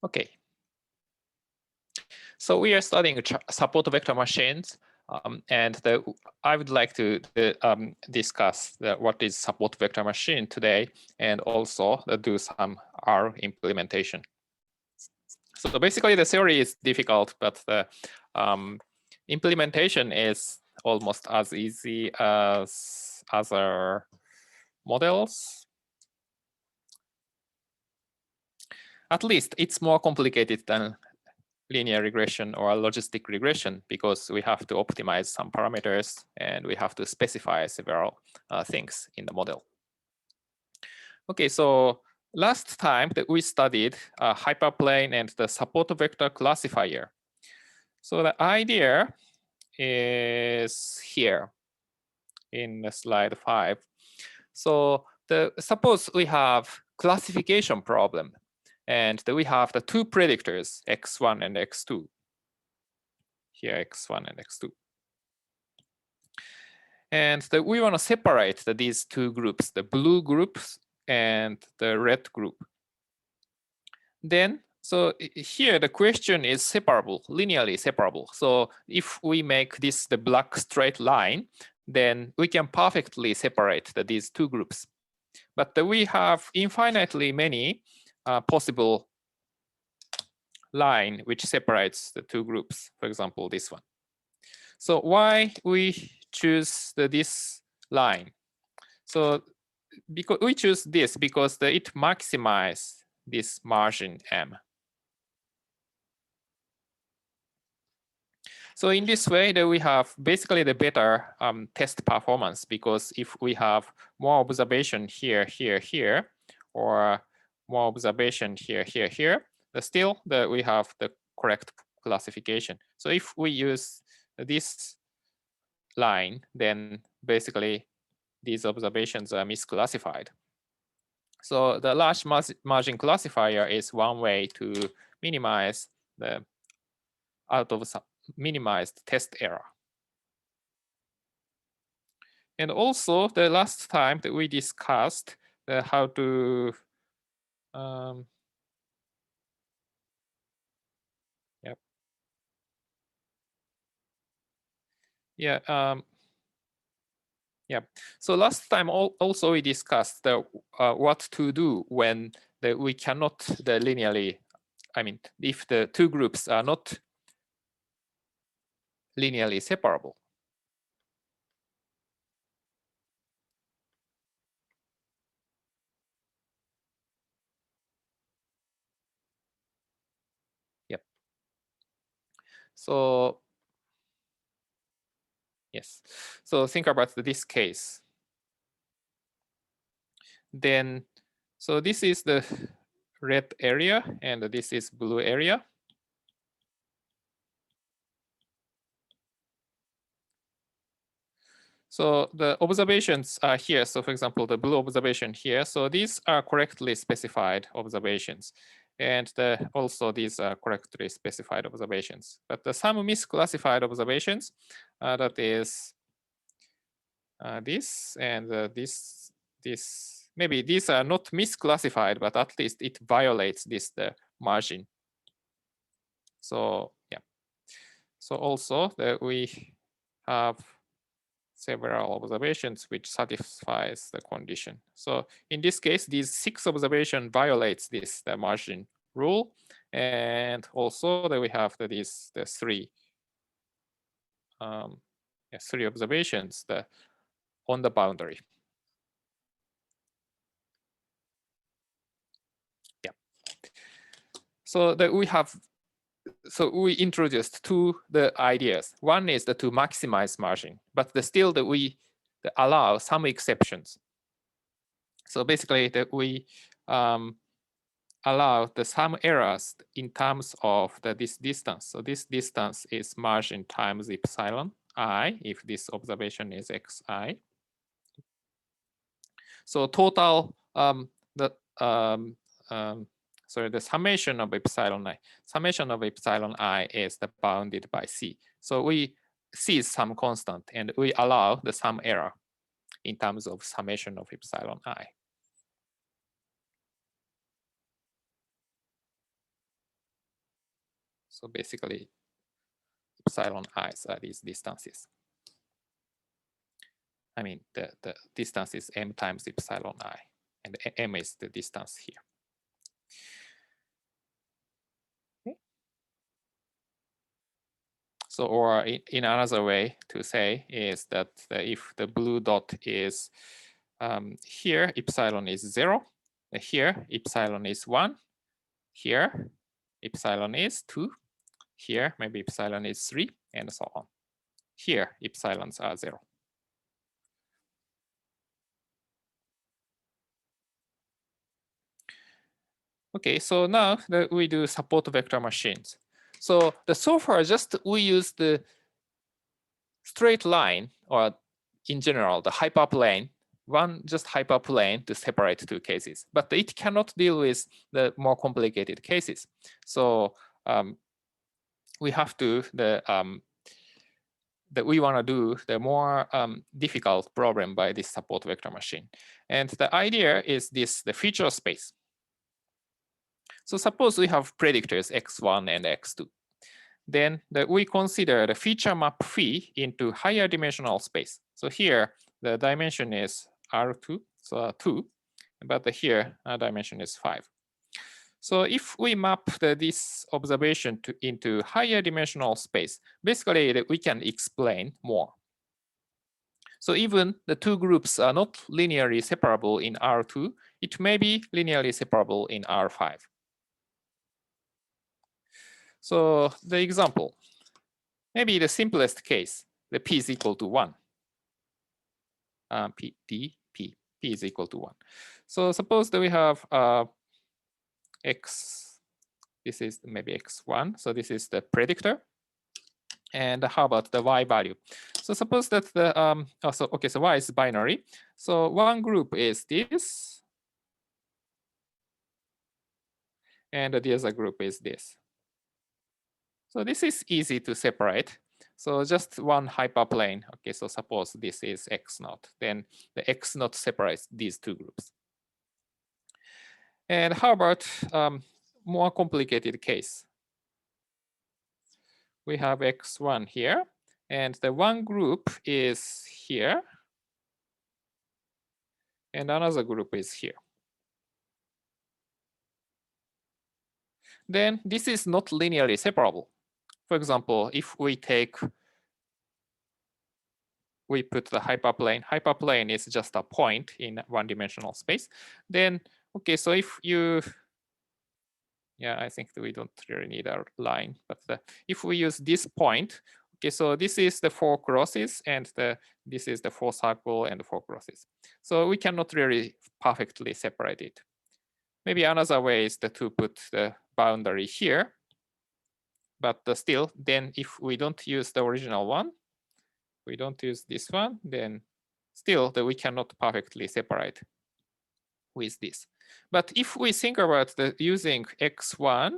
Okay. So we are studying support vector machines, and I would like to discuss what is support vector machine today, and also do some R implementation. So basically, the theory is difficult, but the implementation is almost as easy as other models. At least it's more complicated than linear regression or logistic regression because we have to optimize some parameters and we have to specify several things in the model. Okay, so last time that we studied hyperplane and the support vector classifier. So the idea is here in slide 5. So suppose we have classification problem, and we have the two predictors, x1 and x2. Here, x1 and x2. And we want to separate these two groups, the blue groups and the red group. Then, so here the question is separable, linearly separable. So if we make this the black straight line, then we can perfectly separate these two groups. But we have infinitely many possible line which separates the two groups. For example, this one. So why we choose this line? So because we choose this because it maximizes this margin M. So in this way, we have basically the better test performance, because if we have more observation here, here, here, or more observation here, here, here, still we have the correct classification. So if we use this line, then basically these observations are misclassified. So the large margin classifier is one way to minimize the minimized test error. And also the last time that we discussed how to So last time also we discussed what to do when we cannot linearly, I mean, if the two groups are not linearly separable. Yep. So yes, so think about this case. Then, so this is the red area and this is blue area. So the observations are here. So for example, the blue observation here. So these are correctly specified observations. And also these are correctly specified observations. But some misclassified observations, that is this and this. Maybe these are not misclassified, but at least it violates the margin. So yeah. So also we have several observations which satisfies the condition. So in this case, these 6 observations violates the margin rule, and also that we have the 3 3 observations on the boundary. Yeah. So we introduced two ideas. One is to maximize margin, but still we allow some exceptions. So basically we allow some errors in terms of this distance. So this distance is margin times epsilon I if this observation is xi. So total the summation of epsilon I. Summation of epsilon I is bounded by C. So we see some constant and we allow some error in terms of summation of epsilon I. So basically, epsilon i's are these distances. I mean, the distance is m times epsilon I, and m is the distance here. Okay. So, or in another way to say is that if the blue dot is here, epsilon is 0. Here, epsilon is 1. Here, epsilon is 2. Here, maybe epsilon is 3, and so on. Here, epsilons are 0. Okay, so now we do support vector machines. So so far, just we use the straight line, or in general, the hyperplane, just hyperplane to separate two cases. But it cannot deal with the more complicated cases. So we have to we want to do the more difficult problem by this support vector machine. And the idea is this: the feature space. So suppose we have predictors x1 and x2. Then we consider the feature map phi into higher dimensional space. So here the dimension is R2, so 2, but here dimension is 5. So if we map this observation into higher dimensional space, basically we can explain more. So even the two groups are not linearly separable in R2, it may be linearly separable in R5. So the example, maybe the simplest case, the p is equal to 1. P is equal to 1. So suppose that we have x, this is maybe x1, so this is the predictor. And how about the y value? So suppose that the, so y is binary. So one group is this, and the other group is this. So this is easy to separate. So just one hyperplane. Okay, so suppose this is x0. Then the x0 separates these two groups. And how about more complicated case? We have x1 here, and the one group is here, and another group is here. Then this is not linearly separable. For example, if we put the hyperplane is just a point in one-dimensional space, then, okay, so if you, yeah, I think that we don't really need a line, but if we use this point, okay, so this is the 4 crosses, and this is the 4 circle and the 4 crosses. So we cannot really perfectly separate it. Maybe another way is to put the boundary here, but still, then if we don't use the original one, we don't use this one, then still we cannot perfectly separate with this. But if we think about using x1,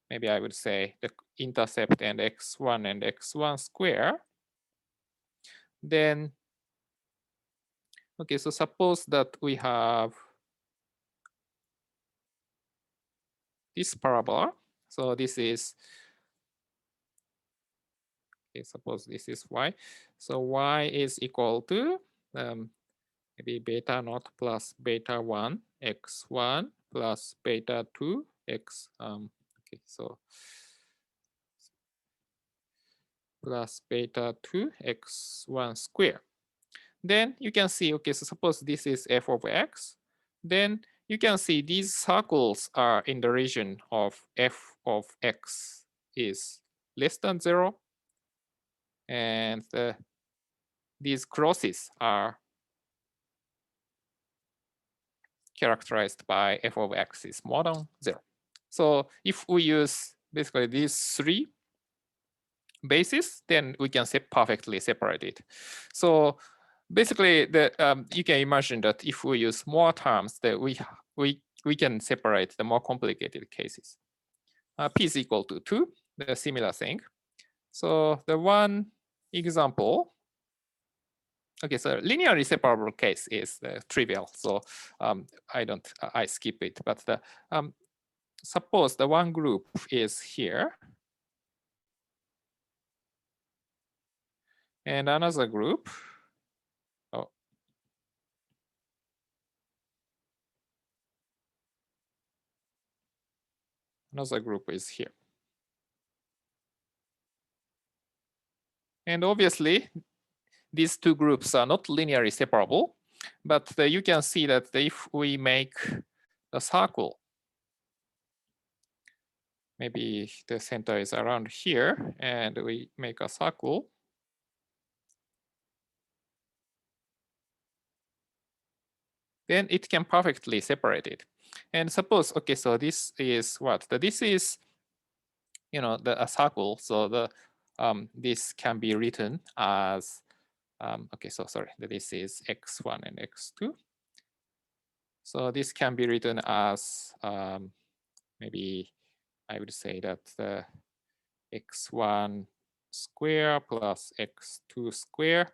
maybe I would say the intercept and x1 and x1 square, then, okay, so suppose that we have this parabola. So this is, okay, suppose this is y. So y is equal to maybe beta naught plus beta 1 x1 plus beta 2 x, okay, so plus beta 2 x1 square. Then you can see, okay, so suppose this is f of x, then you can see these circles are in the region of f of x is less than 0. And these crosses are characterized by f of x is more than 0. So if we use basically these 3 bases, then we can perfectly separate it. So basically, you can imagine that if we use more terms, that we can separate the more complicated cases. P is equal to 2, the similar thing. So the one example, okay, so linearly separable case is trivial, so I skip it. But suppose the one group is here, and another group, oh, another group is here. And obviously, these two groups are not linearly separable, but you can see that if we make a circle, maybe the center is around here, and we make a circle, then it can perfectly separate it. And suppose, okay, so this is what? This is, a circle. So this can be written as, okay, so sorry, this is x1 and x2. So this can be written as, maybe I would say that the x1 square plus x2 square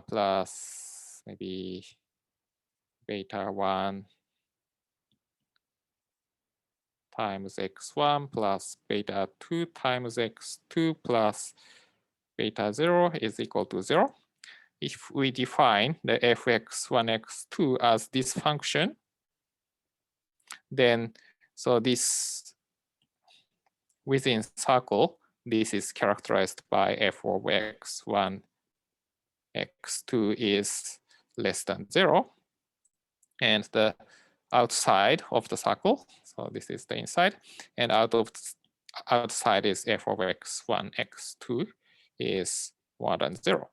plus maybe beta 1 times x1 plus beta 2 times x2 plus beta 0 is equal to 0. If we define the fx1, x2 as this function, then so this within circle, this is characterized by f of x1, x2 is less than 0. And the outside of the circle, so this is the inside, and outside is f of x1, x2 is more than 0.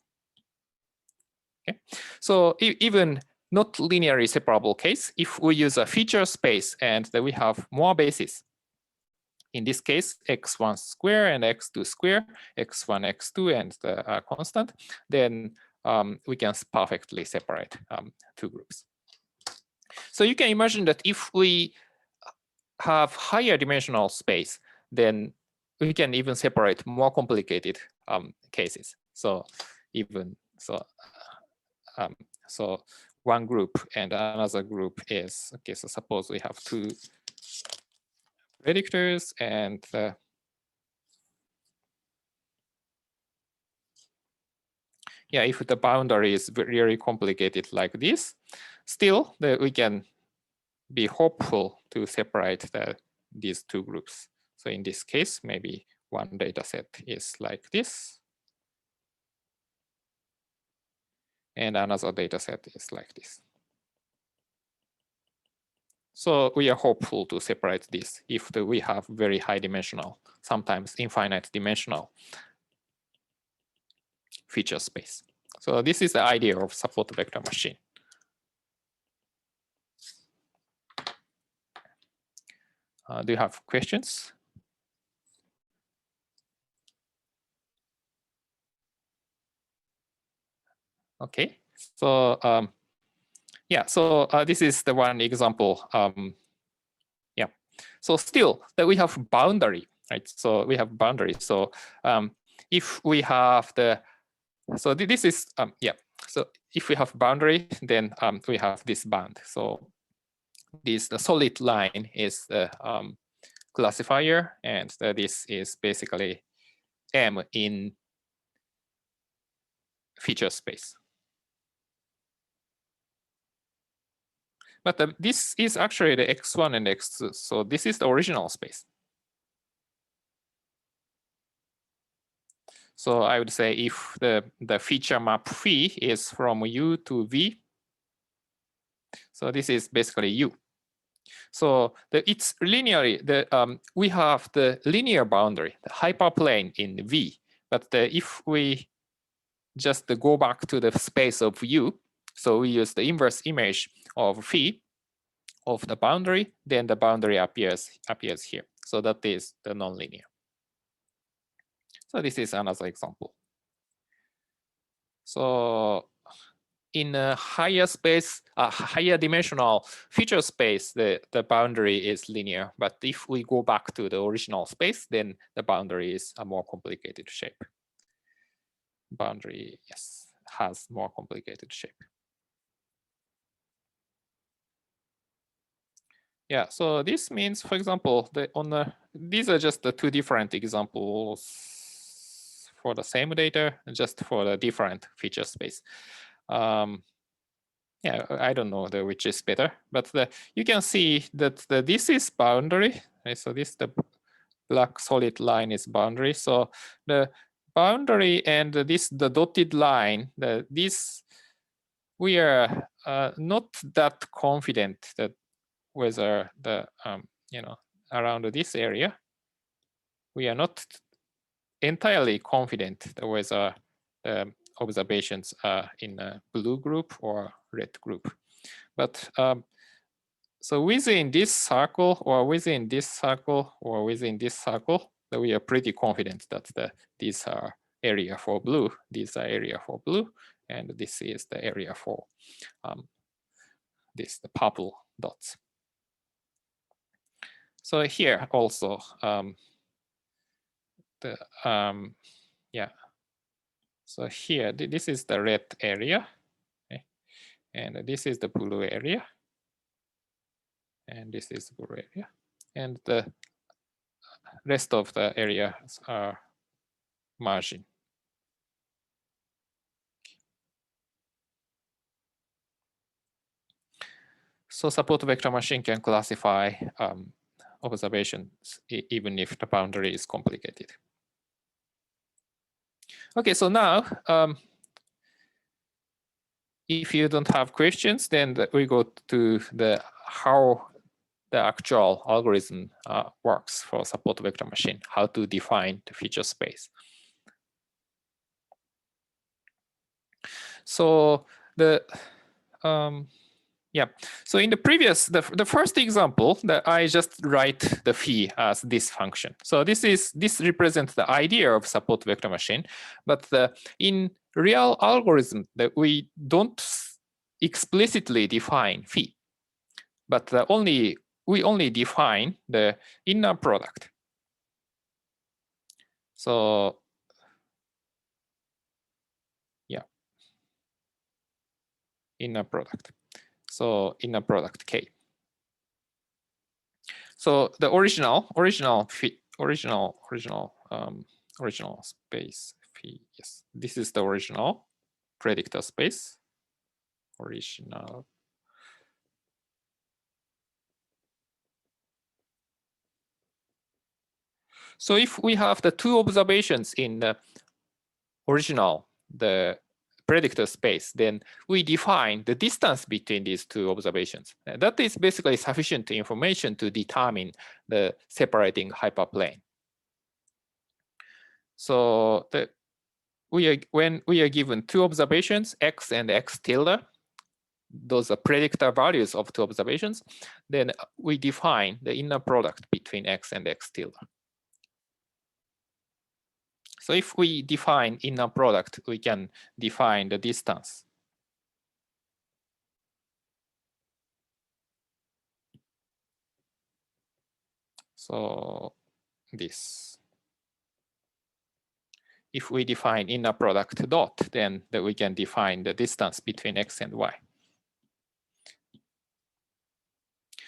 Okay, so even not linearly separable case, if we use a feature space and then we have more bases, in this case x1 square and x2 square, x1, x2 and the constant, then we can perfectly separate two groups. So you can imagine that if we have higher dimensional space, then we can even separate more complicated cases. So even so, so one group and another group is, okay, so suppose we have two predictors and yeah, if the boundary is very complicated like this, still we can be hopeful to separate these two groups. So in this case, maybe one data set is like this, and another data set is like this. So we are hopeful to separate this if we have very high dimensional, sometimes infinite dimensional feature space. So this is the idea of support vector machine. Do you have questions? Okay, so yeah, so this is the one example. Yeah, so still that we have boundary, right? So we have boundary. So if we have so this is yeah. So if we have boundary, then we have this bound. So the solid line is the classifier, and this is basically M in feature space. But this is actually the x1 and x2. So this is the original space. So I would say if the feature map phi is from U to V, so this is basically U. So it's linearly, we have the linear boundary, the hyperplane in V. But if we just go back to the space of U, so we use the inverse image of phi of the boundary, then the boundary appears here. So that is the nonlinear. So this is another example. So in a higher space, higher dimensional feature space, the boundary is linear. But if we go back to the original space, then the boundary is a more complicated shape. Boundary, yes, has more complicated shape. Yeah, so this means, for example, these are just the two different examples for the same data, just for the different feature space. Yeah, I don't know which is better, but you can see that this is boundary. Right? So the black solid line is boundary. So the boundary and the dotted line, we are not that confident that whether around this area, we are not entirely confident whether the observations are in a blue group or red group. But so within this circle or within this circle or within this circle, we are pretty confident that these are area for blue, these are area for blue, and this is the area for the purple dots. So here also, yeah. So here, this is the red area, okay? And this is the blue area, and this is the blue area, and the rest of the areas are margin. So support vector machine can classify observations even if the boundary is complicated. Okay, so now if you don't have questions, then we go to how the actual algorithm works for support vector machine, how to define the feature space. So yeah. So in the previous, the first example that I just write the phi as this function. So this represents the idea of support vector machine, but in real algorithm that we don't explicitly define phi, but we only define the inner product. So yeah, inner product. So inner product K. So the original space phi. Yes, this is the original predictor space. Original. So if we have the two observations in the original, the predictor space, then we define the distance between these two observations. That is basically sufficient information to determine the separating hyperplane. So when we are given two observations, x and x tilde, those are predictor values of two observations, then we define the inner product between x and x tilde. So if we define inner product, we can define the distance. So this. If we define inner product dot, then we can define the distance between x and y.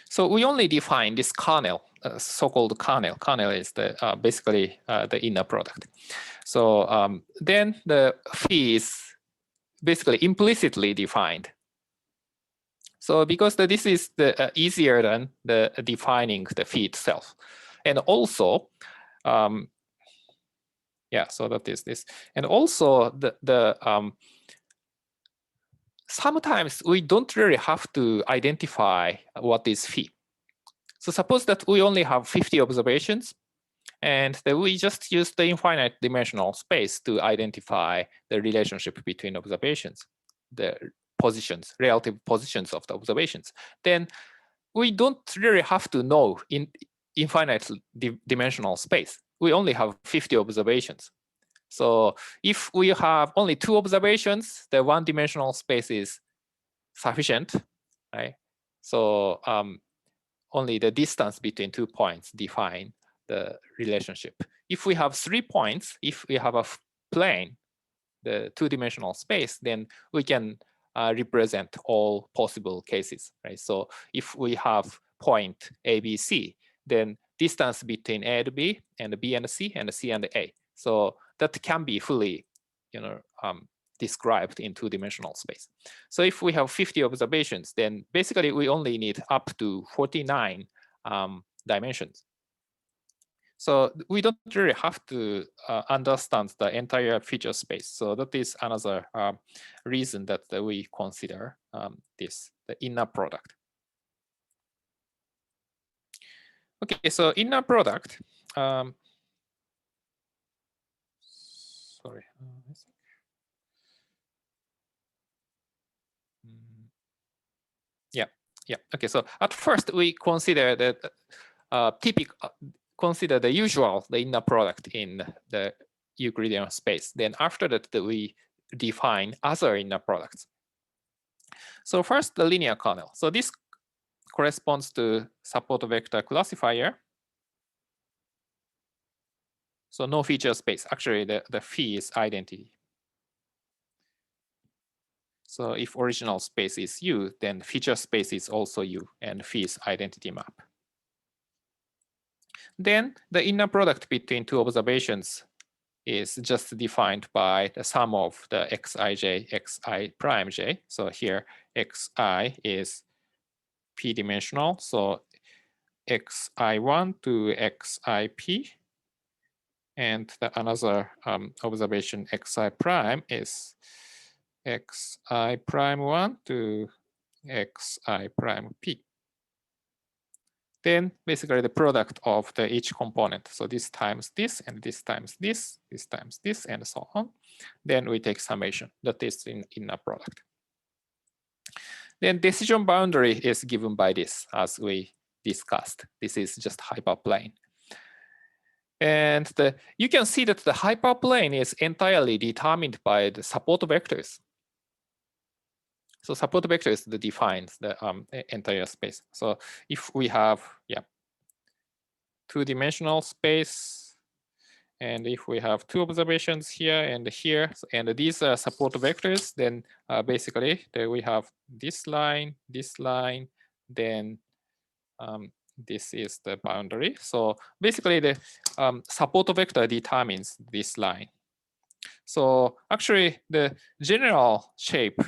So we only define this kernel, so-called kernel. Kernel is basically the inner product. So then the phi is basically implicitly defined. So because this is easier than defining the phi itself, and also, yeah. So that is this, and also sometimes we don't really have to identify what is phi. So suppose that we only have 50 observations, and that we just use the infinite dimensional space to identify the relationship between observations, the positions, relative positions of the observations. Then we don't really have to know in infinite dimensional space. We only have 50 observations. So if we have only 2 observations, the one-dimensional space is sufficient, right? So only the distance between 2 points define the relationship. If we have 3 points, if we have a plane, the 2-dimensional space, then we can represent all possible cases, right? So if we have point A, B, C, then distance between A and B and C and A. So that can be fully, described in two-dimensional space. So if we have 50 observations, then basically we only need up to 49 dimensions. So we don't really have to understand the entire feature space. So that is another reason that we consider the inner product. Okay, so inner product. Sorry. Yeah. Okay, so at first we consider that consider the usual, the inner product in the Euclidean space. Then after that, we define other inner products. So first, the linear kernel. So this corresponds to support vector classifier. So no feature space. Actually, the phi is identity. So if original space is U, then feature space is also U, and phi is identity map. Then the inner product between two observations is just defined by the sum of the xij, xi prime j. So here xi is p-dimensional, so xi1 to xip. And the another observation xi prime is xi prime 1 to xi prime p. Then basically the product of each component. So this times this, and this times this times this, and so on. Then we take summation. That is in inner product. Then decision boundary is given by this, as we discussed. This is just hyperplane. And you can see that the hyperplane is entirely determined by the support vectors. So support vectors that defines the entire space. So if we have two-dimensional space, and if we have two observations here, and these are support vectors, then basically we have this line, then this is the boundary. So basically the support vector determines this line. So actually the general shape,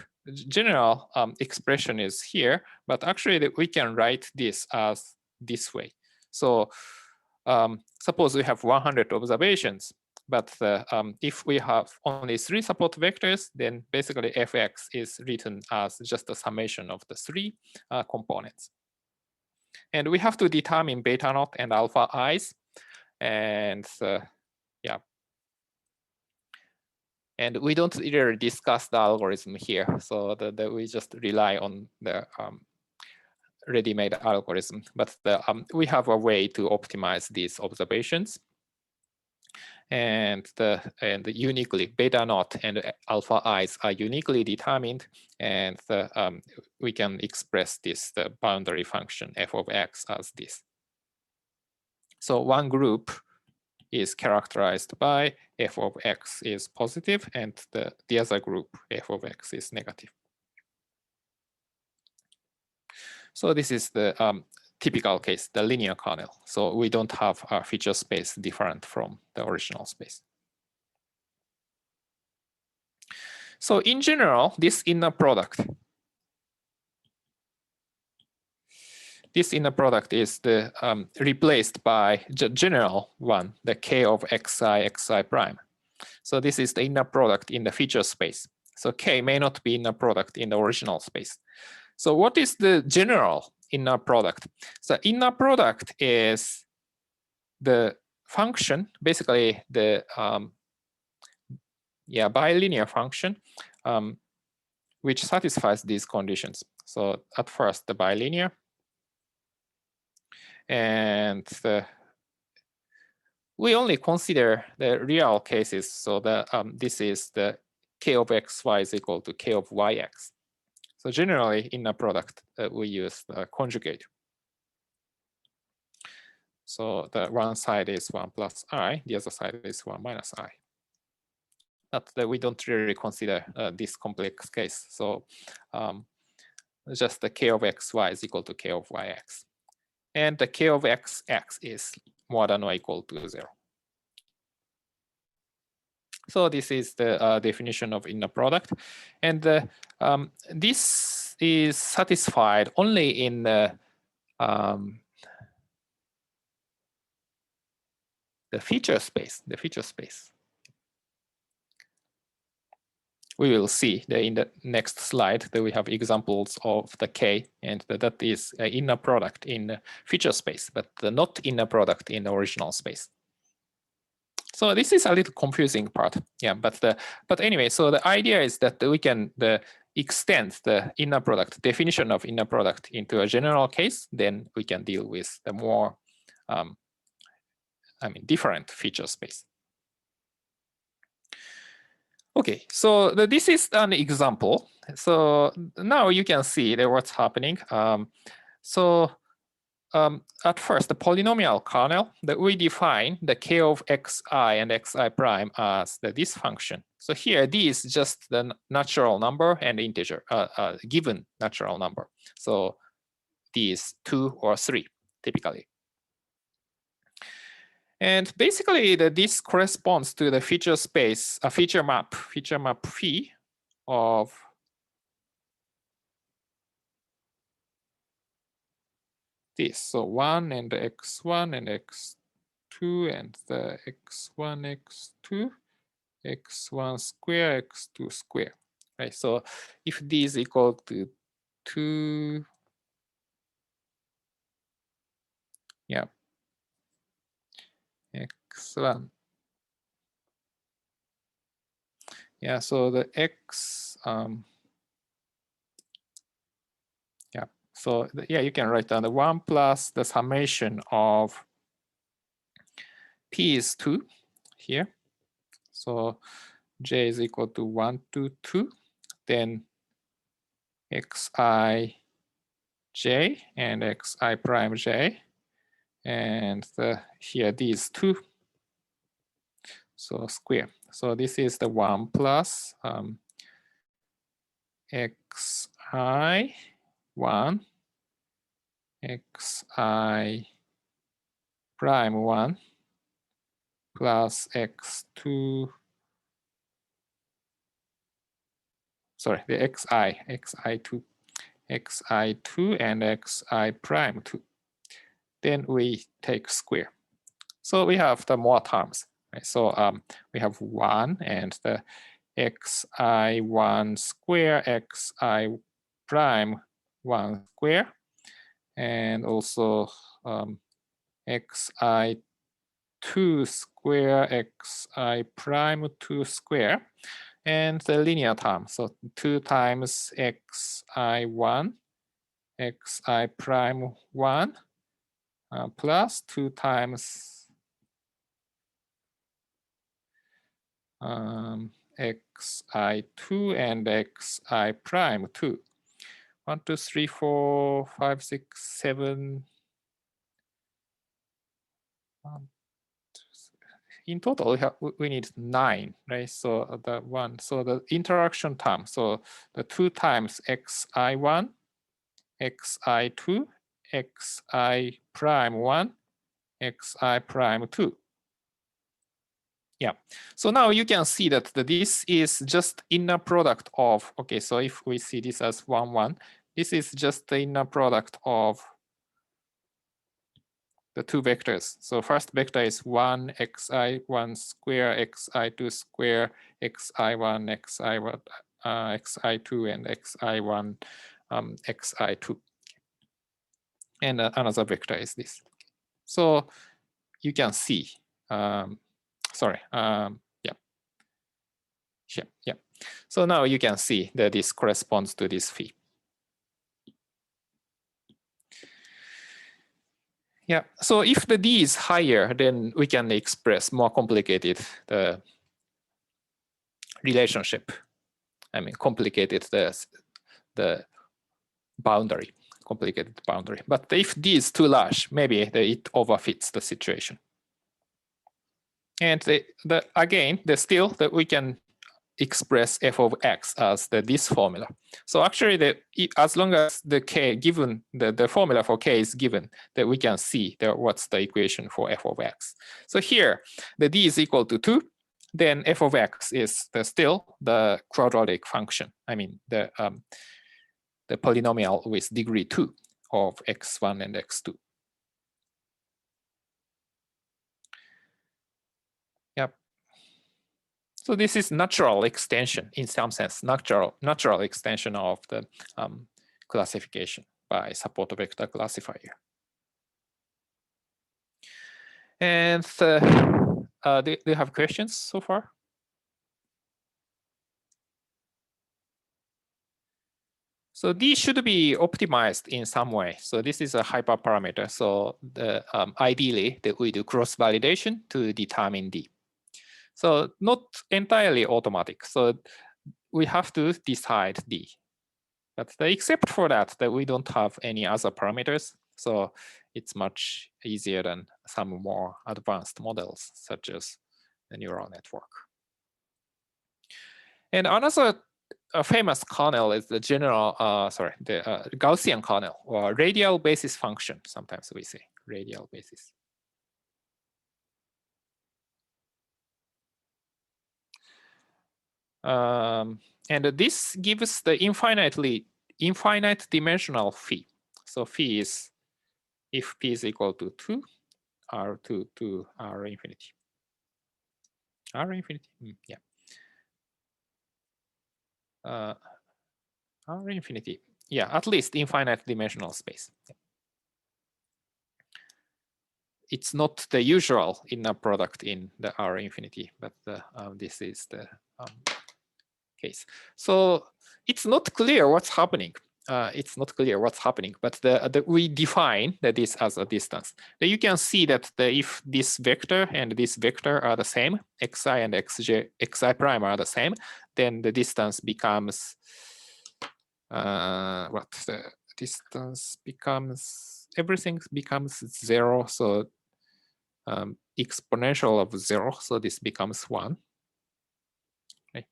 general expression is here, but actually we can write this as this way. So suppose we have 100 observations, but if we have only 3 support vectors, then basically fx is written as just a summation of the 3 components. And we have to determine beta naught and alpha i's, and And we don't really discuss the algorithm here, so we just rely on the ready-made algorithm. But we have a way to optimize these observations, and uniquely beta naught and alpha i's are uniquely determined, and we can express the boundary function f of x as this. So one group is characterized by f of x is positive, and the other group f of x is negative. So this is the typical case, the linear kernel. So we don't have a feature space different from the original space. So in general, this inner product is replaced by the general one, the k of xi prime. So this is the inner product in the feature space. So k may not be inner product in the original space. So what is the general inner product? So inner product is the function, basically the bilinear function, which satisfies these conditions. So at first the bilinear, and we only consider the real cases. So this is the k of xy is equal to k of yx. So generally in a product, we use the conjugate. So the one side is 1 plus I, the other side is 1 minus I. But we don't really consider this complex case. So just the k of xy is equal to k of yx. and the k of x is more than or equal to 0. So this is the definition of inner product, and this is satisfied only in the feature space. The feature space. We will see in the next slide that we have examples of the k, and that is an inner product in the feature space, but not inner product in the original space. So this is a little confusing part, yeah. But anyway, so the idea is that we can extend the inner product definition of inner product into a general case. Then we can deal with the more, different feature space. Okay, so this is an example. So now you can see that what's happening. At first, the polynomial kernel, that we define the k of xi and xi prime as this function. So here, d is just the natural number and integer, given natural number. So d is 2 or 3, typically. And basically, this corresponds to the feature space, a feature map phi of this. So 1 and the x1 and x2 and the x1, x2, x1 square, x2 square. Right. So if d is equal to 2, yeah, x1. Yeah, so the x, yeah, so yeah, you can write down the 1 plus the summation of p is 2 here. So j is equal to 1 to 2, then xi j and xi prime j, and here d is 2, so square. So this is the 1 plus xi 1, xi prime 1 plus x2, sorry, the xi2 and xi prime 2. Then we take square. So we have the more terms. Right? So we have 1 and the xi1 square, xi prime 1 square, and also xi2 square, xi prime 2 square, and the linear term. So 2 times xi1, xi prime 1, plus 2 times xi2 and xi prime 2. 1, 2, 3, 4, 5, 6, 7. In total, we need 9, right? So the 1, so the interaction term, so the 2 times xi1, xi2, xi prime 1, xi prime 2. Yeah, so now you can see that this is just inner product of, okay, so if we see this as 1, 1, this is just the inner product of the 2 vectors. So first vector is 1, xi1 square, xi2 square, xi1, xi1, xi2, and xi1, xi2. And another vector is this. So you can see, sorry, yeah. So now you can see that this corresponds to this phi. Yeah, so if the d is higher, then we can express more complicated the relationship. I mean, complicated the boundary, complicated boundary. But if d is too large, maybe it overfits the situation. And again, still that we can express f of x as this formula. So actually, as long as the k given the formula for k is given, that we can see what's the equation for f of x. So here, the d is equal to 2. Then f of x is still the quadratic function. I mean the polynomial with degree 2 of x1 and x2. Yep. So this is natural extension in some sense, natural extension of the classification by support vector classifier. And do you have questions so far? So these should be optimized in some way. So this is a hyperparameter. So ideally, we do cross validation to determine d. So not entirely automatic. So we have to decide d. But except for that, we don't have any other parameters. So it's much easier than some more advanced models, such as the neural network. And another famous kernel is the Gaussian kernel, or radial basis function. Sometimes we say radial basis. And this gives the infinite dimensional phi. So phi is if p is equal to 2, r to r infinity. R infinity, yeah. R infinity, yeah, at least infinite dimensional space. Yeah. It's not the usual inner product in the R infinity, but this is the case. So it's not clear what's happening. It's not clear what's happening, but we define this as a distance. You can see that if this vector and this vector are the same, xi and xi prime are the same, then the distance becomes what? The distance becomes, everything becomes 0. So exponential of 0. So this becomes 1. Okay.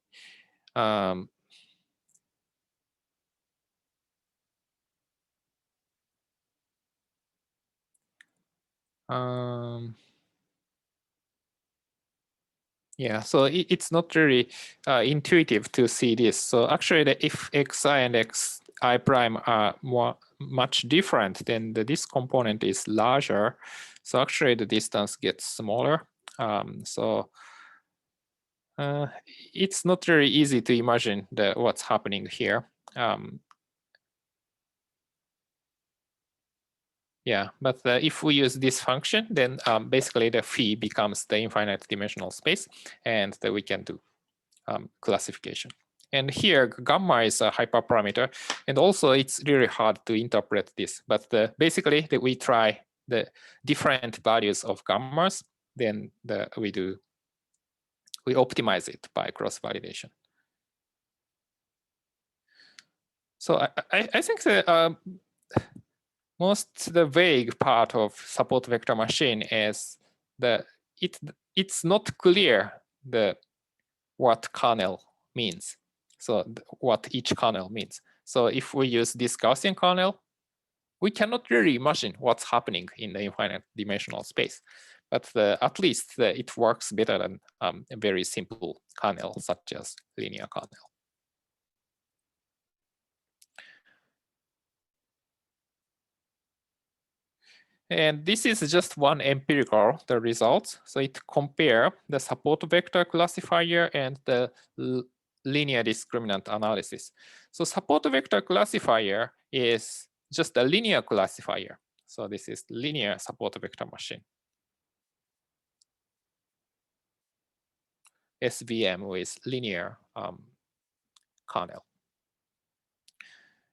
Yeah, so it's not really intuitive to see this. So actually, if xi and xi prime are much different, then this component is larger. So actually, the distance gets smaller. So it's not very easy to imagine what's happening here. Yeah, but if we use this function, then basically the phi becomes the infinite dimensional space, and we can do classification. And here, gamma is a hyperparameter, and also it's really hard to interpret this. But basically, we try the different values of gammas, then we optimize it by cross validation. So I think the most vague part of support vector machine is it's not clear what kernel means. So what each kernel means. So if we use this Gaussian kernel, we cannot really imagine what's happening in the infinite dimensional space. But at least it works better than a very simple kernel such as linear kernel. And this is just one empirical, the results. So it compare the support vector classifier and the linear discriminant analysis. So support vector classifier is just a linear classifier. So this is linear support vector machine. SVM with linear kernel.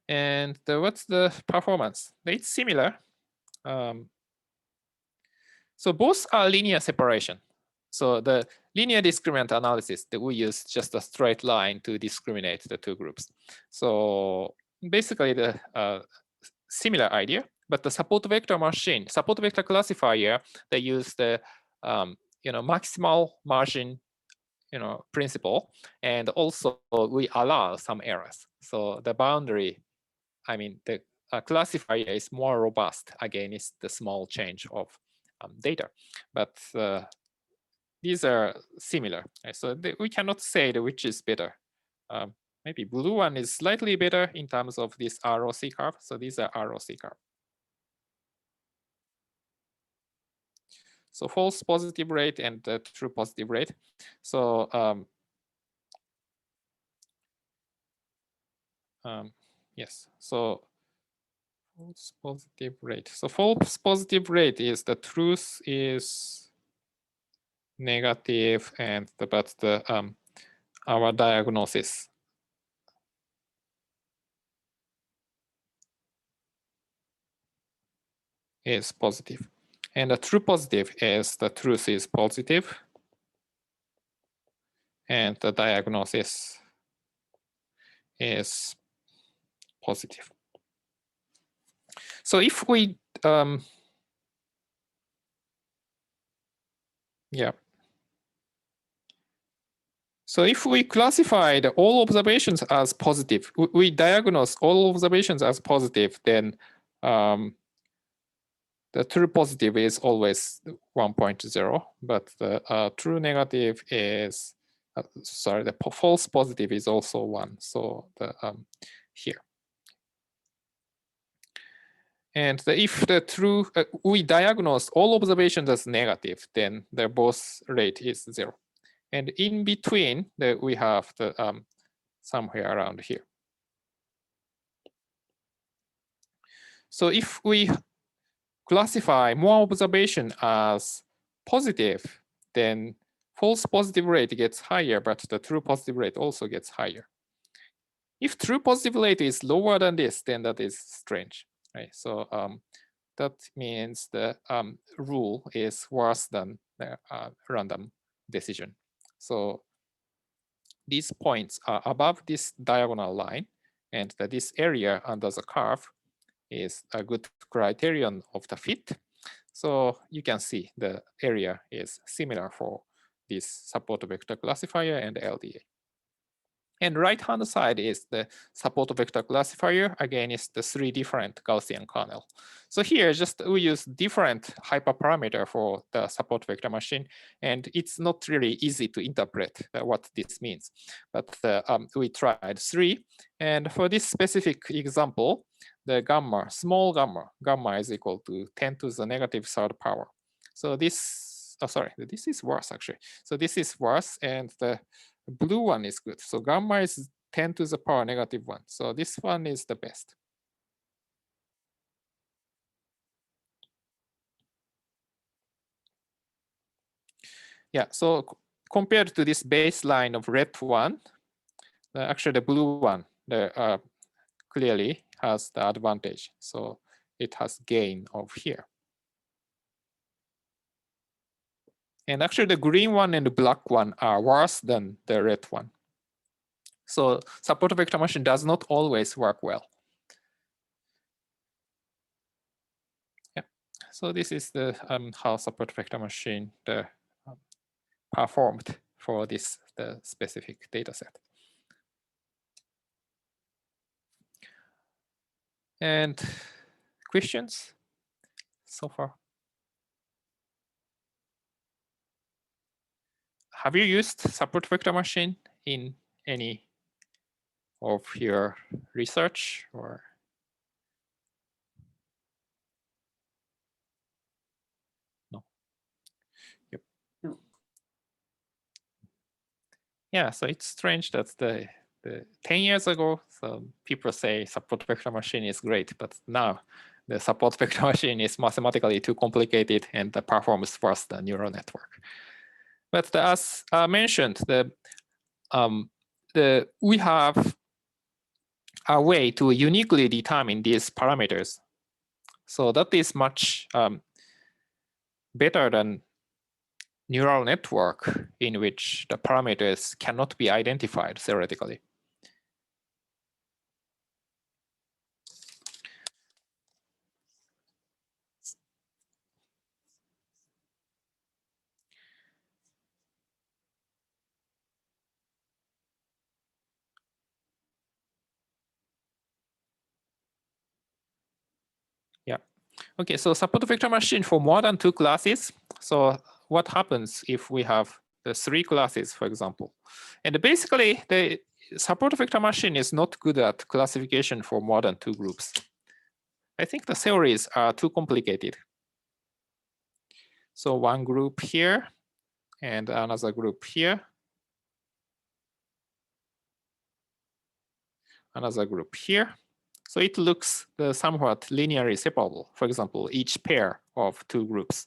And what's the performance? It's similar. So both are linear separation. So the linear discriminant analysis that we use just a straight line to discriminate the two groups. So basically the similar idea, but the support vector machine, support vector classifier, they use the maximal margin principle, and also we allow some errors. So the boundary, I mean, the classifier is more robust against the small change of data, but these are similar. So we cannot say which is better. Maybe blue one is slightly better in terms of this ROC curve. So these are ROC curve. So false positive rate and true positive rate. So yes, so false positive rate. So false positive rate is the truth is negative, and but the our diagnosis is positive. And the true positive is the truth is positive, and the diagnosis is positive. So if we, yeah. So if we classified all observations as positive, we diagnose all observations as positive, then the true positive is always 1.0, but the true negative is, sorry, the false positive is also 1. So the here. And if the true, we diagnose all observations as negative, then the both rate is 0. And in between, we have the somewhere around here. So if we classify more observation as positive, then false positive rate gets higher, but the true positive rate also gets higher. If true positive rate is lower than this, then that is strange, right? So that means the rule is worse than the random decision. So these points are above this diagonal line, and that this area under the curve is a good criterion of the fit. So you can see the area is similar for this support vector classifier and LDA. And right-hand side is the support vector classifier against the 3 different Gaussian kernel. So here, just we use different hyperparameter for the support vector machine, and it's not really easy to interpret what this means. But we tried 3, and for this specific example, the gamma, small gamma is equal to 10 to the negative 3rd power. So this, sorry, this is worse actually. So this is worse, and the blue one is good. So gamma is 10 to the power negative 1. So this one is the best. Yeah, so compared to this baseline of red one, actually the blue one clearly has the advantage. So it has gain of here. And actually the green one and the black one are worse than the red one. So support vector machine does not always work well. Yeah. So this is the how support vector machine performed for this the specific data set. And questions so far? Have you used support vector machine in any of your research or? No. Yep. Yeah, so it's strange that the 10 years ago, so people say support vector machine is great, but now the support vector machine is mathematically too complicated and the performance worse than neural network. But as mentioned, we have a way to uniquely determine these parameters. So that is much better than neural network in which the parameters cannot be identified theoretically. Okay, so support vector machine for more than 2 classes. So what happens if we have the 3 classes, for example? And basically, the support vector machine is not good at classification for more than 2 groups. I think the theories are too complicated. So one group here and another group here. Another group here. So it looks somewhat linearly separable. For example, each pair of 2 groups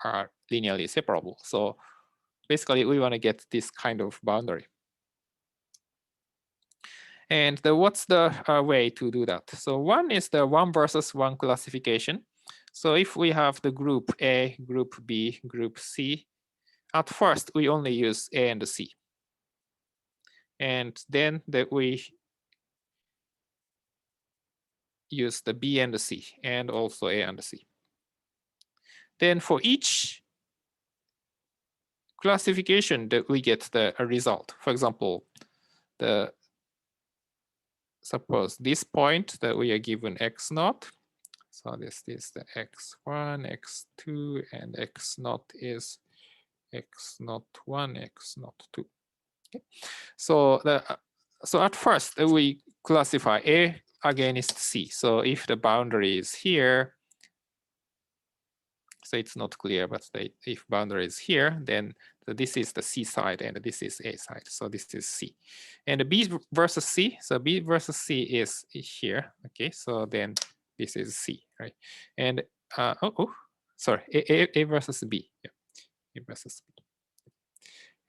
are linearly separable. So basically, we want to get this kind of boundary. And what's the way to do that? So one is the 1 versus 1 classification. So if we have the group A, group B, group C, at first we only use A and C. And then we use the B and the C, and also A and C. Then for each classification that we get the result. For example, suppose this point that we are given x0. So this is the x1, x2, and x0 is x01, x02. Okay. So at first we classify A against C. So if the boundary is here, so it's not clear, but if boundary is here, then this is the C side and this is A side. So this is C. And B versus C, so B versus C is here. Okay, so then this is C, right? And sorry, A versus B. Yeah, A versus B.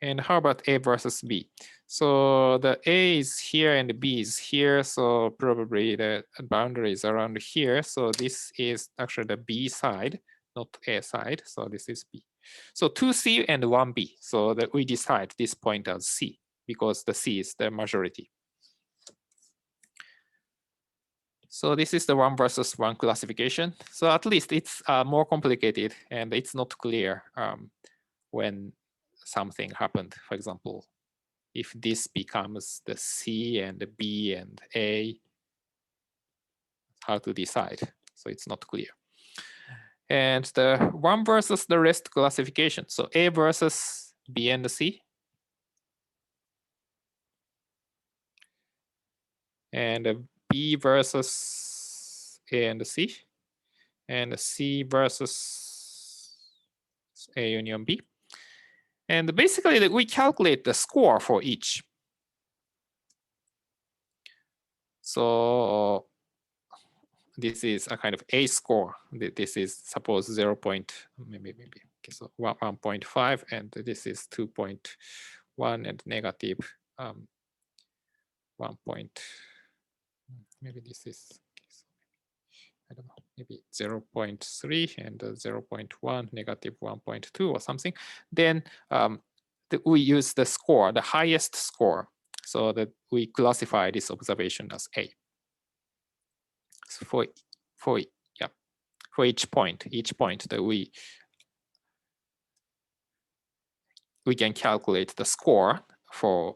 And how about A versus B? So the A is here and the B is here. So probably the boundary is around here. So this is actually the B side, not A side. So this is B. So 2C and 1B. So that we decide this point as C because the C is the majority. So this is the 1 versus 1 classification. So at least it's more complicated and it's not clear when something happened. For example, if this becomes the C and the B and A, how to decide. So it's not clear. And the 1 versus the rest classification. So A versus B and C. And B versus A and C. And C versus A union B. And basically, we calculate the score for each. So this is a kind of A score. This is suppose 0. Maybe. Okay, so 1.5, and this is 2.1 and negative 1. Maybe this is, okay, so I don't know, maybe 0.3 and 0.1, negative 1.2 or something. Then we use the score, the highest score, so that we classify this observation as A. So for each point that we can calculate the score for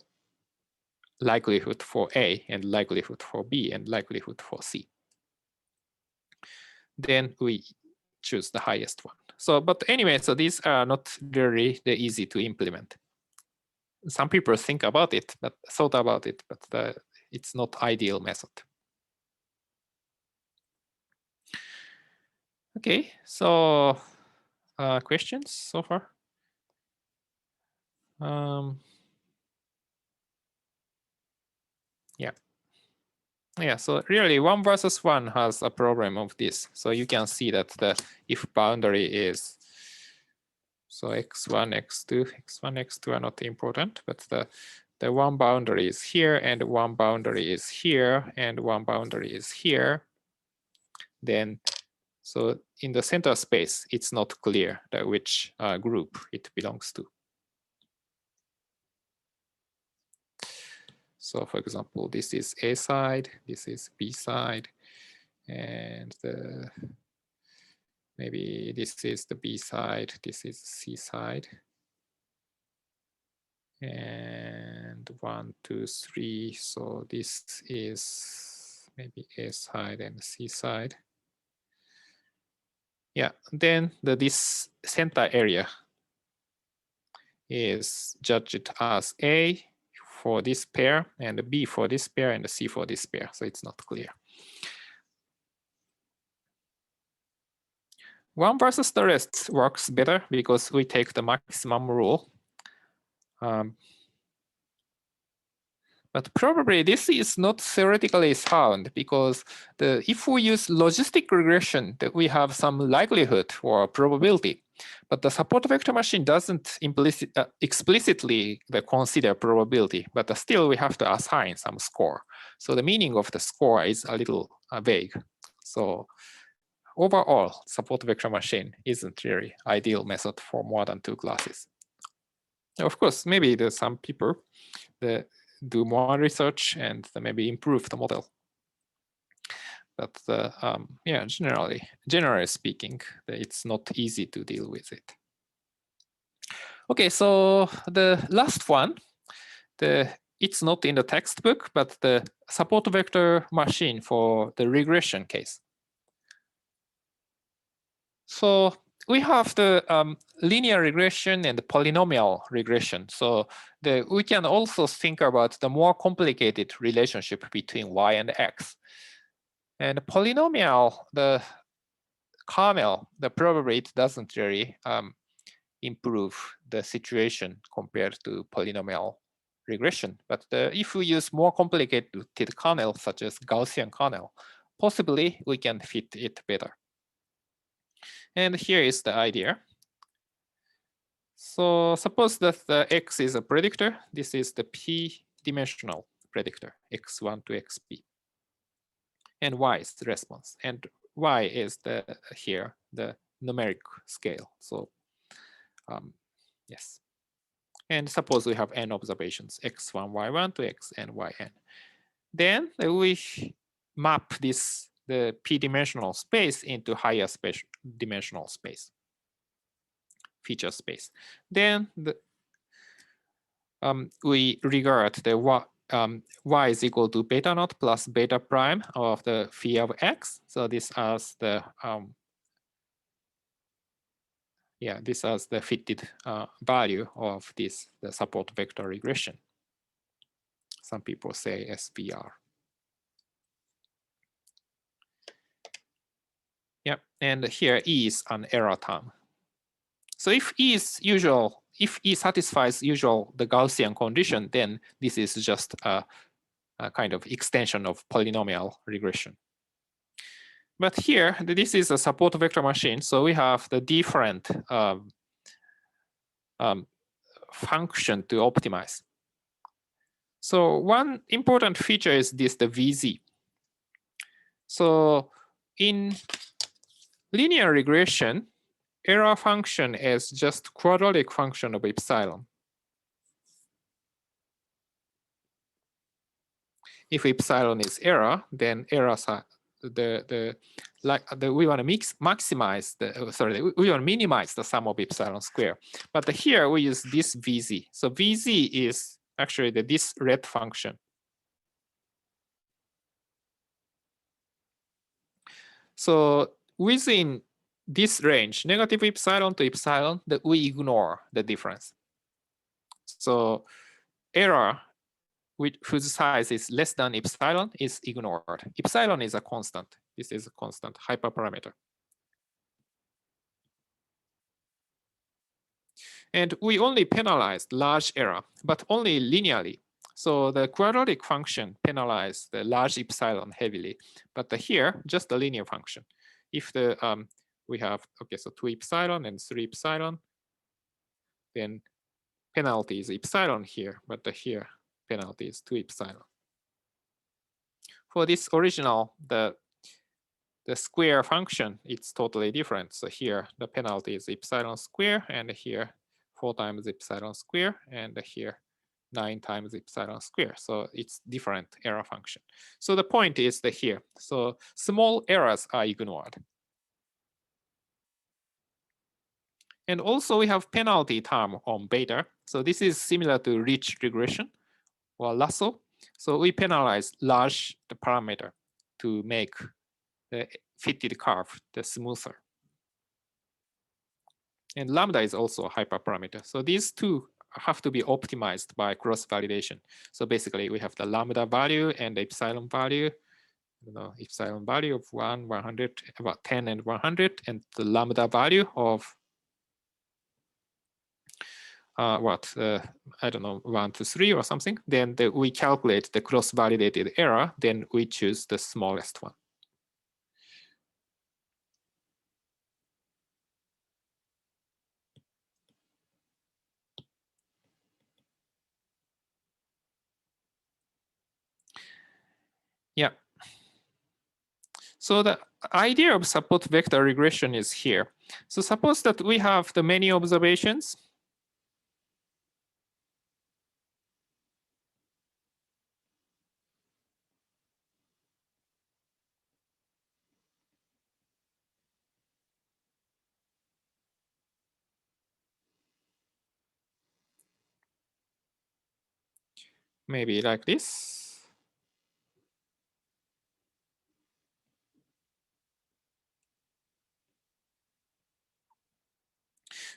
likelihood for A and likelihood for B and likelihood for C. Then we choose the highest one. So, but anyway, so these are not really easy to implement. Some people think about it, but thought about it, but it's not ideal method. Okay, so questions so far? Yeah, so really 1 versus 1 has a problem of this. So you can see that if boundary is, so x1, x2 are not important, but the one boundary is here and one boundary is here and one boundary is here, then so in the center space, it's not clear that which group it belongs to. So for example, this is A side, this is B side, and maybe this is the B side, this is C side. And 1, 2, 3, so this is maybe A side and C side. Yeah, then this center area is judged as A for this pair, and B for this pair, and C for this pair. So it's not clear. One versus the rest works better because we take the maximum rule. But probably this is not theoretically sound because if we use logistic regression, that we have some likelihood or probability. But the support vector machine doesn't explicitly consider probability, but still we have to assign some score. So the meaning of the score is a little vague. So overall, support vector machine isn't really ideal method for more than 2 classes. Of course, maybe there's some people that do more research and maybe improve the model. But yeah, generally speaking, it's not easy to deal with it. Okay, so the last one, it's not in the textbook, but the support vector machine for the regression case. So we have the linear regression and the polynomial regression. So we can also think about the more complicated relationship between y and x. And polynomial, the kernel, probably it doesn't really improve the situation compared to polynomial regression. But if we use more complicated kernel, such as Gaussian kernel, possibly we can fit it better. And here is the idea. So suppose that the x is a predictor. This is the p-dimensional predictor, x1 to xp. And y is the response. And y is here the numeric scale. So yes. And suppose we have n observations, x1, y1 to xn, yn. Then we map the p-dimensional space into higher dimensional space, feature space. Then we regard the y is equal to beta naught plus beta prime of the phi of x. So this as the this as the fitted value of the support vector regression. Some people say SVR. Yeah, and here E is an error term. So if E satisfies the Gaussian condition, then this is just a kind of extension of polynomial regression. But here, this is a support vector machine, so we have the different function to optimize. So one important feature is the VZ. So in linear regression, error function is just quadratic function of epsilon. If epsilon is error, then errors are we want to maximize we want to minimize the sum of epsilon square. But here we use this VZ. So VZ is actually this red function. So within this range, negative epsilon to epsilon, that we ignore the difference. So error whose size is less than epsilon is ignored. Epsilon is a constant. This is a constant hyperparameter. And we only penalize large error, but only linearly. So the quadratic function penalizes the large epsilon heavily, but here just the linear function. If we have so 2 epsilon and 3 epsilon, then penalty is epsilon here, but here penalty is 2 epsilon. For this original, the square function, it's totally different. So here the penalty is epsilon square, and here 4 times epsilon square, and here 9 times epsilon square. So it's different error function. So the point is here. So small errors are ignored. And also we have penalty term on beta. So this is similar to rich regression or lasso. So we penalize large parameter to make the fitted curve the smoother. And lambda is also a hyperparameter. So these two have to be optimized by cross-validation. So basically, we have the lambda value and the epsilon value. Epsilon value of 1, 100, about 10 and 100, and the lambda value of I don't know, 1 to 3 or something. Then we calculate the cross-validated error. Then we choose the smallest one. Yeah. So the idea of support vector regression is here. So suppose that we have the many observations. Maybe like this.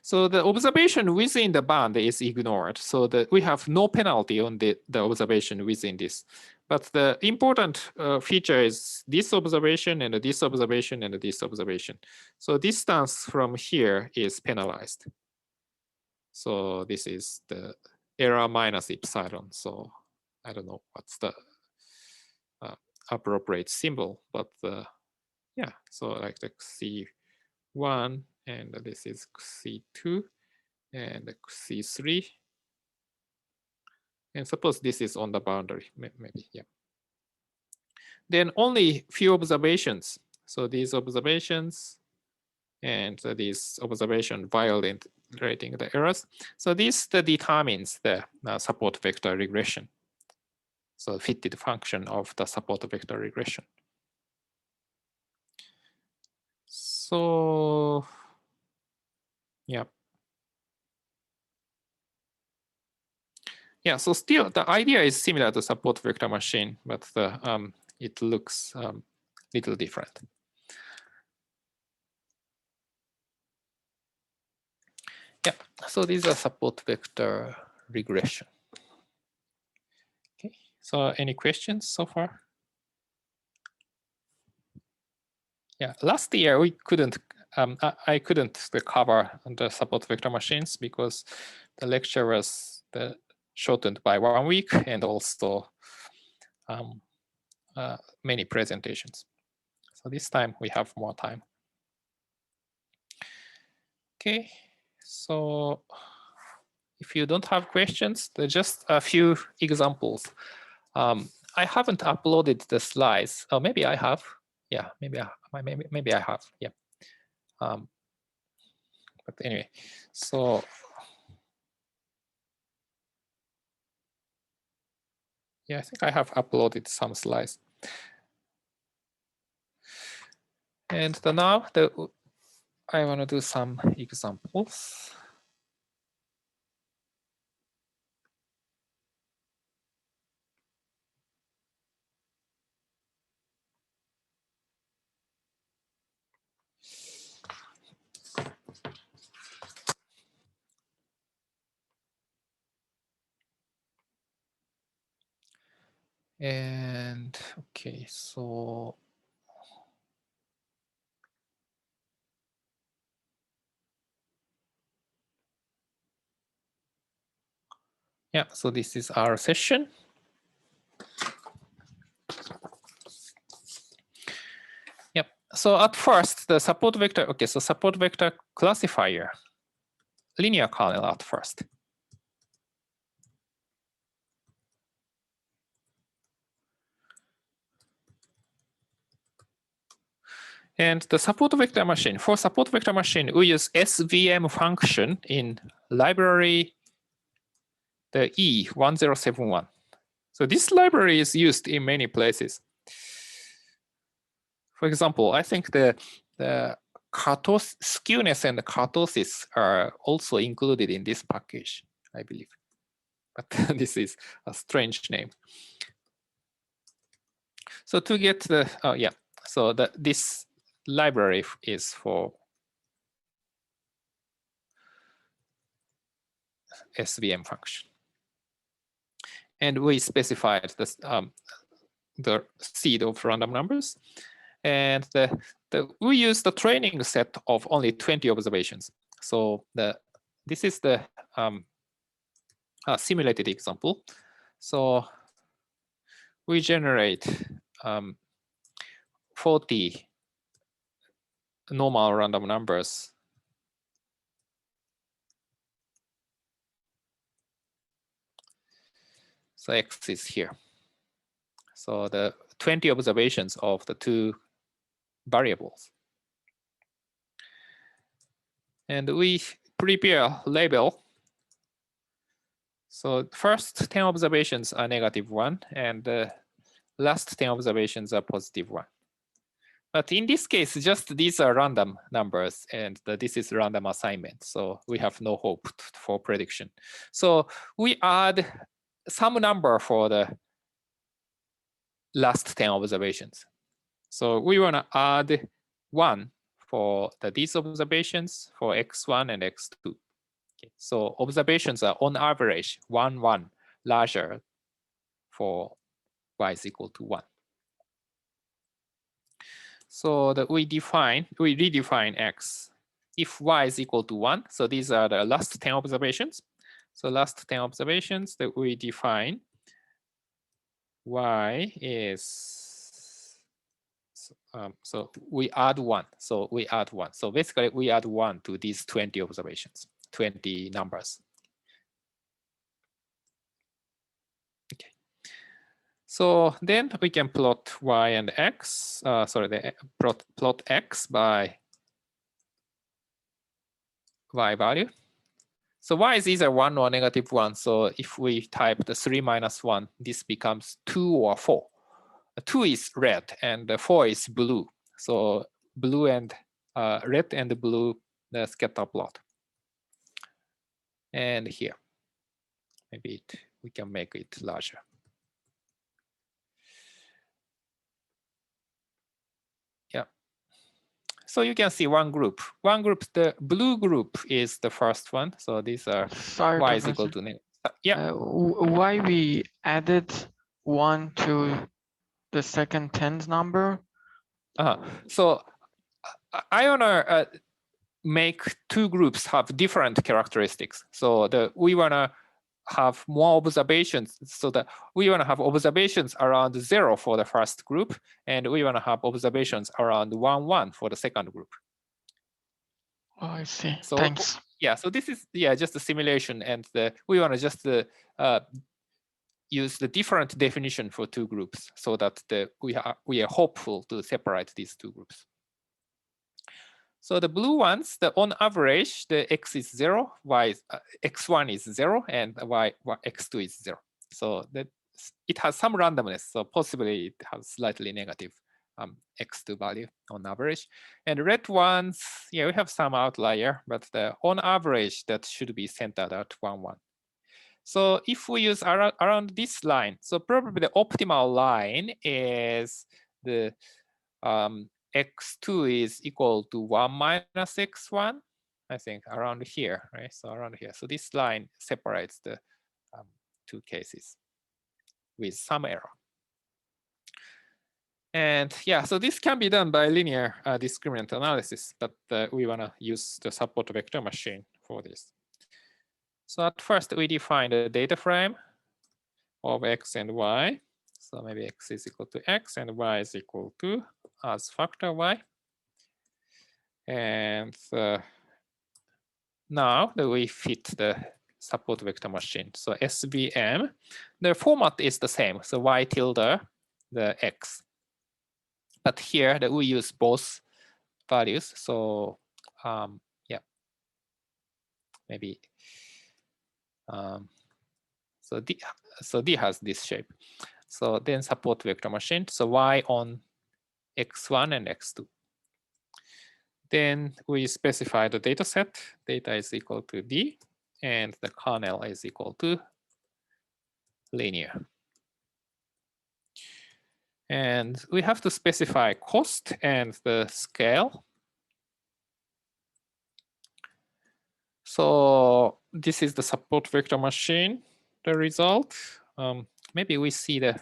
So the observation within the band is ignored. So that we have no penalty on the observation within this. But the important feature is this observation and this observation and this observation. So distance from here is penalized. So this is the error minus epsilon. So I don't know what's the appropriate symbol, but yeah, so like the C1 and this is C2 and C3. And suppose this is on the boundary, maybe, yeah. Then only few observations. So these observations and these observation violating the errors. So this determines the support vector regression. So fitted function of the support vector regression. So yeah. Yeah, so still the idea is similar to support vector machine, but it looks little different. Yeah, so these are support vector regression. Okay, so any questions so far? Yeah, last year we couldn't, I couldn't cover the support vector machines because the lecture was shortened by 1 week and also many presentations. So this time we have more time. Okay, so if you don't have questions, there's just a few examples. I haven't uploaded the slides. Oh, maybe I have. Yeah, maybe I have. Yeah. But anyway, so yeah, I think I have uploaded some slides. And now I want to do some examples. And okay, so yeah, so this is our session. Yep. So at first, the support vector, okay, so support vector classifier, linear kernel at first. And the support vector machine, for support vector machine, we use SVM function in library, the E1071. So this library is used in many places. For example, I think the skewness and the kurtosis are also included in this package, I believe. But this is a strange name. So to get the, oh yeah, so this library is for SVM function. And we specified this, the seed of random numbers. And we use the training set of only 20 observations. So this is the simulated example. So we generate 40 normal random numbers. So X is here. So the 20 observations of the two variables. And we prepare label. So first 10 observations are -1, and the last 10 observations are +1. But in this case, just these are random numbers, and this is random assignment. So we have no hope for prediction. So we add some number for the last 10 observations. So we want to add 1 for these observations for x1 and x2. Okay. So observations are on average 1, 1 larger for y is equal to 1. So that we redefine x if y is equal to 1. So these are the last 10 observations. So last 10 observations that we define y is, so we add 1. So we add 1. So basically we add 1 to these 20 observations, 20 numbers. Okay. So then we can plot y and x, plot x by y value. So y is either 1 or -1. So if we type the 3 - 1, this becomes 2 or 4. 2 is red and 4 is blue. So blue and red and blue, the scatter plot. And here, maybe we can make it larger. Yeah. So you can see one group. The blue group is the first one. So these are y is equal to yeah. Why we added 1 to the second 10th number? So I wanna make two groups have different characteristics. So we wanna have more observations, so that we wanna have observations around 0 for the first group, and we wanna have observations around 1, 1 for the second group. Oh, I see. So, thanks. Yeah, so this is just a simulation, and we wanna just use the different definition for two groups, so that we are hopeful to separate these two groups. So the blue ones, on average, the x is 0, x1 is 0, and x2 is 0. So it has some randomness. So possibly it has slightly negative x2 value on average. And red ones, yeah, we have some outlier, but on average, that should be centered at 1, 1. So if we use around this line, so probably the optimal line is the x2 is equal to 1 minus x1, I think around here, right? So around here. So this line separates the two cases with some error. And yeah, so this can be done by linear discriminant analysis, but we want to use the support vector machine for this. So at first we define the data frame of x and y. So maybe x is equal to x and y is equal to as factor y. And now that we fit the support vector machine. So SVM, the format is the same. So y tilde the x. But here that we use both values. So yeah, maybe so D has this shape. So then support vector machine. So y on x1 and x2. Then we specify the data set. Data is equal to D, and the kernel is equal to linear. And we have to specify cost and the scale. So this is the support vector machine, the result. Maybe we see the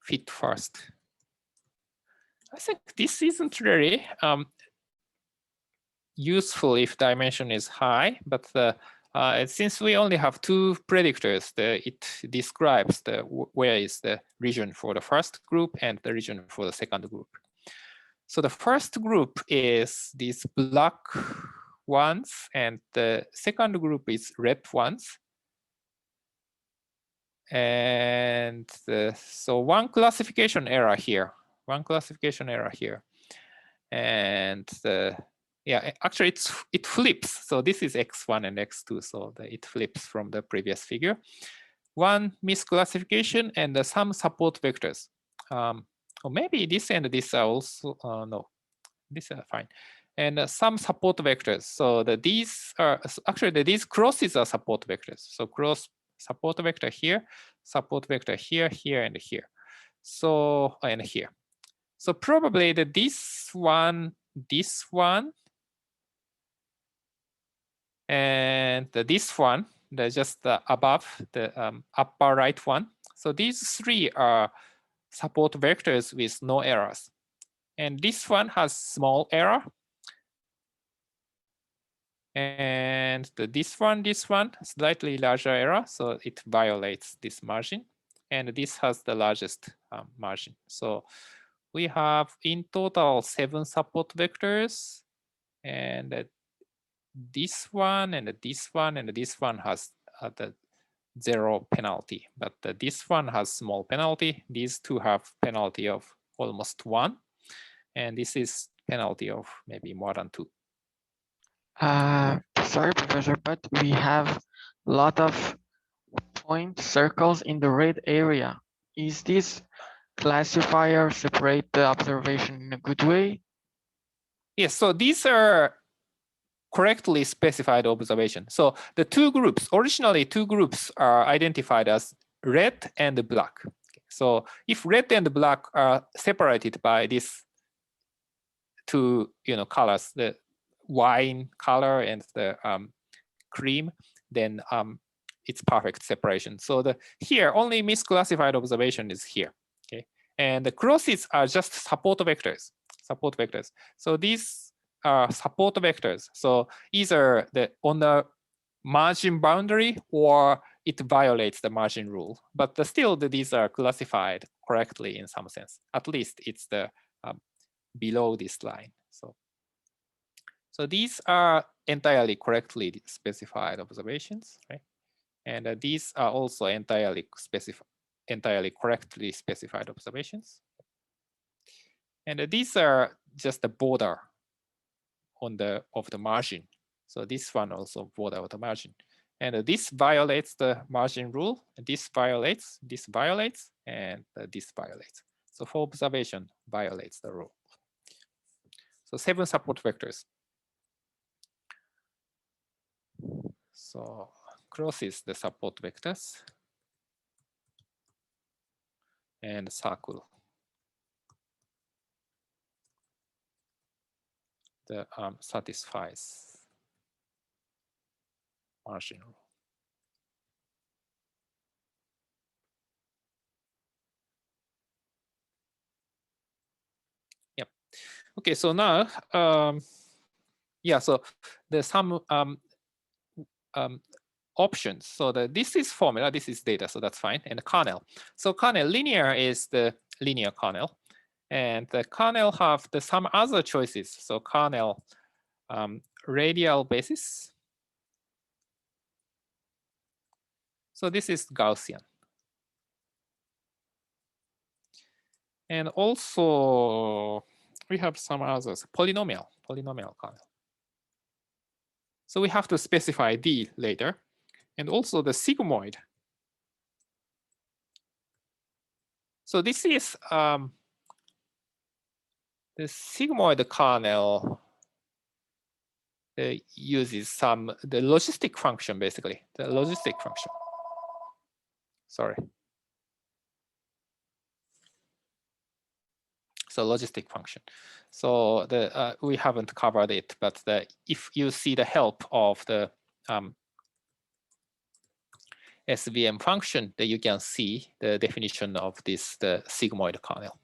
fit first. I think this isn't really useful if dimension is high, but since we only have two predictors, it describes where is the region for the first group and the region for the second group. So the first group is these black ones, and the second group is red ones. And so one classification error here, and yeah, actually it flips. So this is x1 and x2, so it flips from the previous figure. One misclassification and some support vectors. Or maybe this and this are also no, these are fine. And some support vectors. So these are actually these crosses are support vectors. So cross support vector here, support vector here, here, and here. So and here. So probably this one, and this one, just above the upper right one. So these three are support vectors with no errors. And this one has small error. And this one, slightly larger error. So it violates this margin. And this has the largest margin. So we have in total 7 support vectors. And this one, and this one, and this one has the 0 penalty. But this one has small penalty. These two have penalty of almost 1. And this is penalty of maybe more than 2. Sorry, Professor, but we have a lot of point circles in the red area. Is this classifier separate the observation in a good way? Yes, so these are correctly specified observations. So the originally two groups are identified as red and black. So if red and black are separated by these two colors, the wine color and the cream, then it's perfect separation. So here only misclassified observation is here. Okay, and the crosses are just support vectors. So these are support vectors. So either on the margin boundary or it violates the margin rule. But still, these are classified correctly in some sense. At least it's the below this line. So these are entirely correctly specified observations, right? And these are also entirely correctly specified observations. And these are just the border of the margin. So this one also border of the margin. And this violates the margin rule. And this violates, and this violates. So for observation, violates the rule. So 7 support vectors. So crosses the support vectors and circle the satisfies margin rule. Yep. Okay, so now yeah, so there's some options. So this is formula, this is data, so that's fine. And the kernel. So kernel linear is the linear kernel, and the kernel have some other choices. So kernel radial basis. So this is Gaussian. And also we have some others, polynomial kernel. So we have to specify D later. And also the sigmoid. So this is the sigmoid kernel uses the logistic function, basically, the logistic function. Sorry. So logistic function. So we haven't covered it, but if you see the help of the SVM function, then you can see the definition of this, the sigmoid kernel.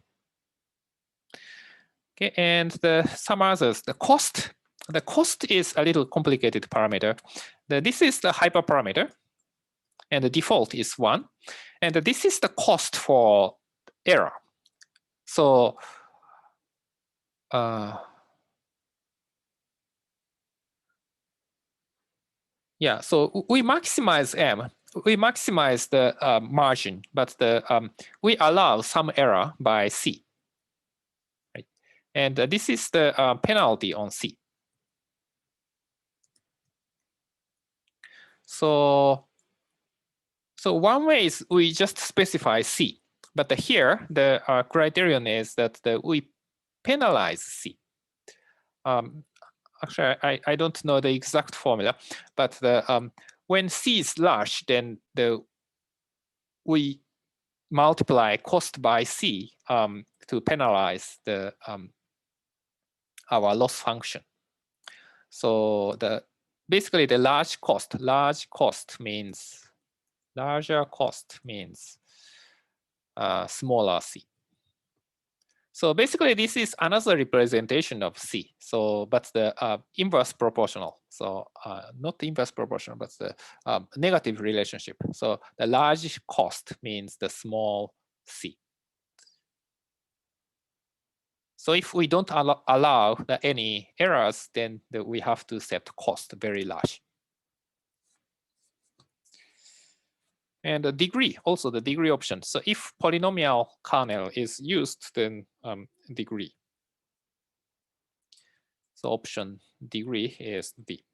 Okay, and some others, the cost. The cost is a little complicated parameter. This is the hyperparameter, and the default is 1. And this is the cost for error. So yeah, so we maximize M. We maximize the margin, but we allow some error by C. Right? And this is the penalty on C. So one way is we just specify C, but here the criterion is that we penalize C. Actually, I don't know the exact formula, but when C is large, then we multiply cost by C to penalize our loss function. So basically the large cost means larger cost means smaller C. So basically, this is another representation of C. So, but the inverse proportional. So not inverse proportional, but the negative relationship. So the large cost means the small C. So if we don't allow any errors, then we have to set cost very large. And the degree, also the degree option. So if polynomial kernel is used, then degree. So option degree is D.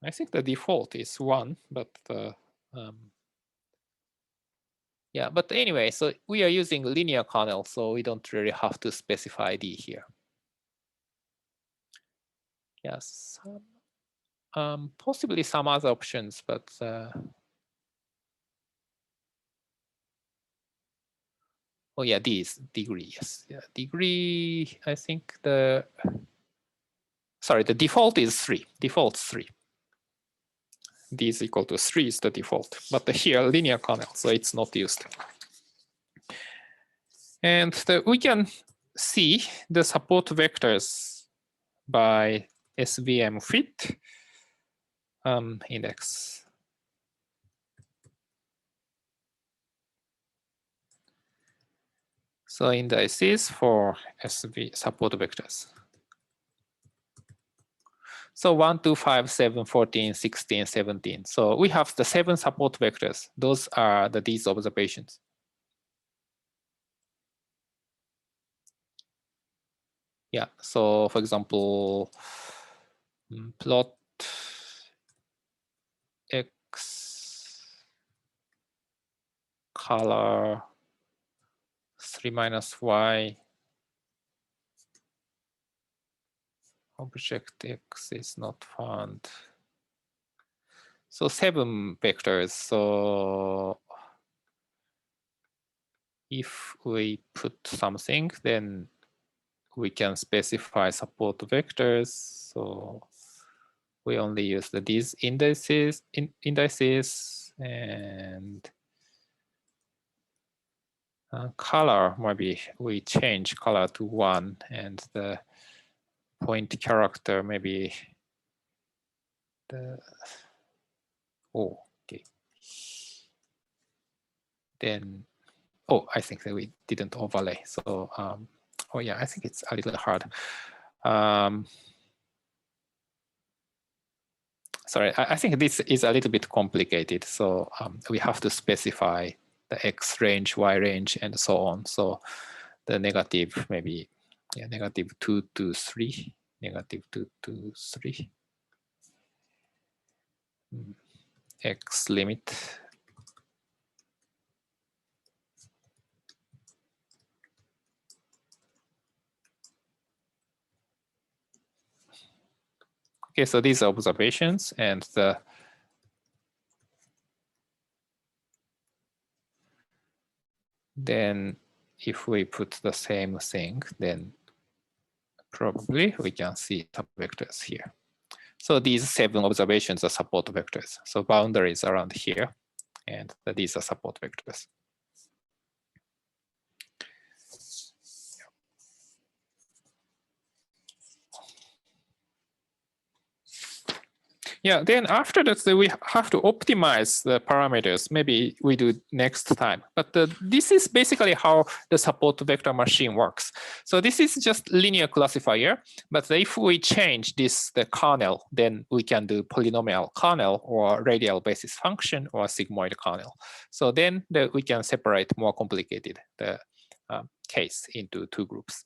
I think the default is 1, but yeah, but anyway, so we are using linear kernel, so we don't really have to specify D here. Yes, possibly some other options, but oh yeah, D is degree. Yes, yeah, degree. I think the default is 3. Default 3. D is equal to 3 is the default, but here linear kernel, so it's not used. And we can see the support vectors by SVM fit index. So indices for SV support vectors. So 1, 2, 5, 7, 14, 16, 17. So we have the 7 support vectors. Those are these observations. Yeah, so for example, plot X color 3 minus Y object X is not found. So 7 vectors. So if we put something, then we can specify support vectors. So we only use these indices, and color, maybe we change color to 1, and the point character maybe okay. Then I think that we didn't overlay. So oh yeah, I think it's a little hard. Sorry, I think this is a little bit complicated. So we have to specify the X range, Y range, and so on. So the negative, maybe, yeah, -2 to 3, -2 to 3. X limit. Okay, so these are observations, and then if we put the same thing, then probably we can see some vectors here. So these 7 observations are support vectors. So boundaries around here, and these are support vectors. Yeah, then after that, we have to optimize the parameters. Maybe we do next time. But this is basically how the support vector machine works. So this is just linear classifier. But if we change the kernel, then we can do polynomial kernel or radial basis function or sigmoid kernel. So then we can separate more complicated case into 2 groups.